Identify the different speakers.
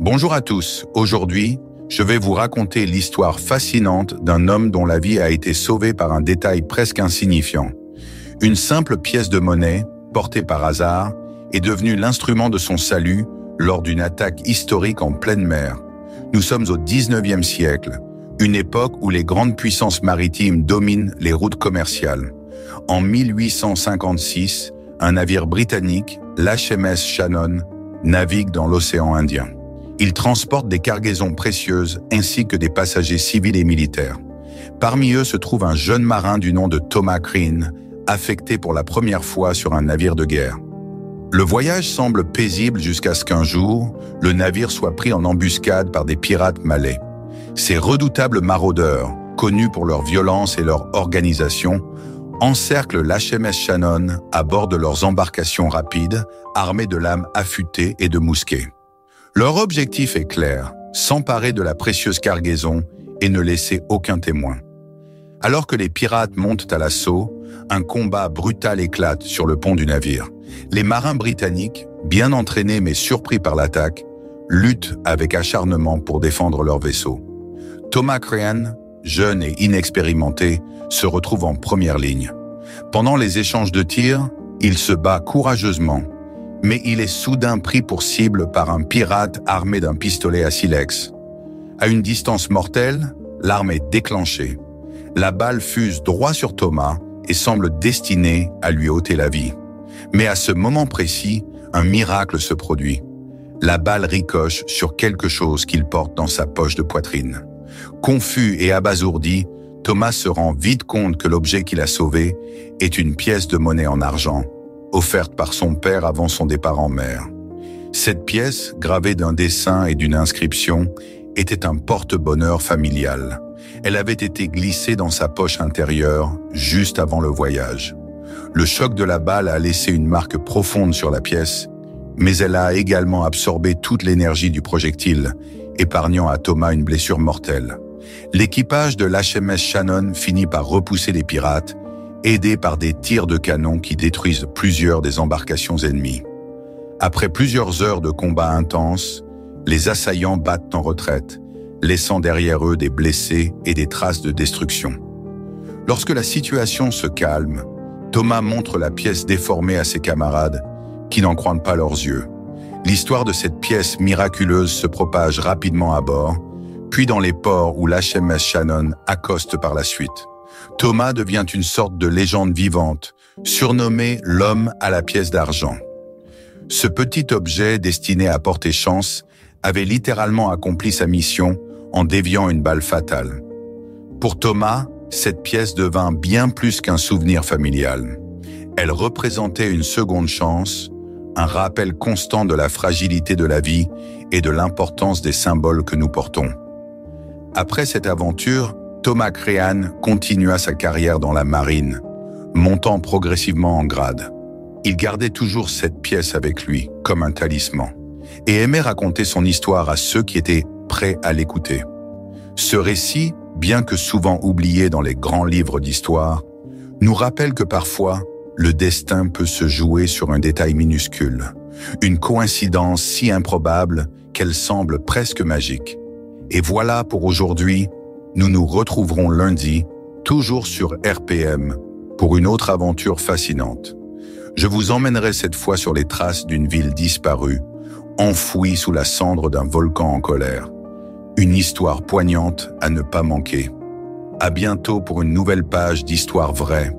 Speaker 1: Bonjour à tous, aujourd'hui, je vais vous raconter l'histoire fascinante d'un homme dont la vie a été sauvée par un détail presque insignifiant. Une simple pièce de monnaie, portée par hasard, est devenue l'instrument de son salut lors d'une attaque historique en pleine mer. Nous sommes au 19e siècle, une époque où les grandes puissances maritimes dominent les routes commerciales. En 1856, un navire britannique, l'HMS Shannon, navigue dans l'océan Indien. Il transporte des cargaisons précieuses ainsi que des passagers civils et militaires. Parmi eux se trouve un jeune marin du nom de Thomas Crean, affecté pour la première fois sur un navire de guerre. Le voyage semble paisible jusqu'à ce qu'un jour, le navire soit pris en embuscade par des pirates malais. Ces redoutables maraudeurs, connus pour leur violence et leur organisation, encerclent l'HMS Shannon à bord de leurs embarcations rapides, armées de lames affûtées et de mousquets. Leur objectif est clair, s'emparer de la précieuse cargaison et ne laisser aucun témoin. Alors que les pirates montent à l'assaut, un combat brutal éclate sur le pont du navire. Les marins britanniques, bien entraînés mais surpris par l'attaque, luttent avec acharnement pour défendre leur vaisseau. Thomas Crean, jeune et inexpérimenté, se retrouve en première ligne. Pendant les échanges de tirs, il se bat courageusement, mais il est soudain pris pour cible par un pirate armé d'un pistolet à silex. À une distance mortelle, l'arme est déclenchée. La balle fuse droit sur Thomas et semble destinée à lui ôter la vie. Mais à ce moment précis, un miracle se produit. La balle ricoche sur quelque chose qu'il porte dans sa poche de poitrine. Confus et abasourdi, Thomas se rend vite compte que l'objet qu'il a sauvé est une pièce de monnaie en argent, offerte par son père avant son départ en mer. Cette pièce, gravée d'un dessin et d'une inscription, était un porte-bonheur familial. Elle avait été glissée dans sa poche intérieure juste avant le voyage. Le choc de la balle a laissé une marque profonde sur la pièce, mais elle a également absorbé toute l'énergie du projectile, épargnant à Thomas une blessure mortelle. L'équipage de l'HMS Shannon finit par repousser les pirates, aidés par des tirs de canon qui détruisent plusieurs des embarcations ennemies. Après plusieurs heures de combats intenses, les assaillants battent en retraite, laissant derrière eux des blessés et des traces de destruction. Lorsque la situation se calme, Thomas montre la pièce déformée à ses camarades, qui n'en croient pas leurs yeux. L'histoire de cette pièce miraculeuse se propage rapidement à bord, puis dans les ports où l'HMS Shannon accoste par la suite. Thomas devient une sorte de légende vivante, surnommé l'homme à la pièce d'argent. Ce petit objet destiné à porter chance avait littéralement accompli sa mission en déviant une balle fatale. Pour Thomas, cette pièce devint bien plus qu'un souvenir familial. Elle représentait une seconde chance, un rappel constant de la fragilité de la vie et de l'importance des symboles que nous portons. Après cette aventure, Thomas Crean continua sa carrière dans la marine, montant progressivement en grade. Il gardait toujours cette pièce avec lui, comme un talisman, et aimait raconter son histoire à ceux qui étaient prêts à l'écouter. Ce récit, bien que souvent oublié dans les grands livres d'histoire, nous rappelle que parfois, le destin peut se jouer sur un détail minuscule, une coïncidence si improbable qu'elle semble presque magique. Et voilà pour aujourd'hui, nous nous retrouverons lundi, toujours sur RPM, pour une autre aventure fascinante. Je vous emmènerai cette fois sur les traces d'une ville disparue, enfouie sous la cendre d'un volcan en colère. Une histoire poignante à ne pas manquer. À bientôt pour une nouvelle page d'Histoire vraie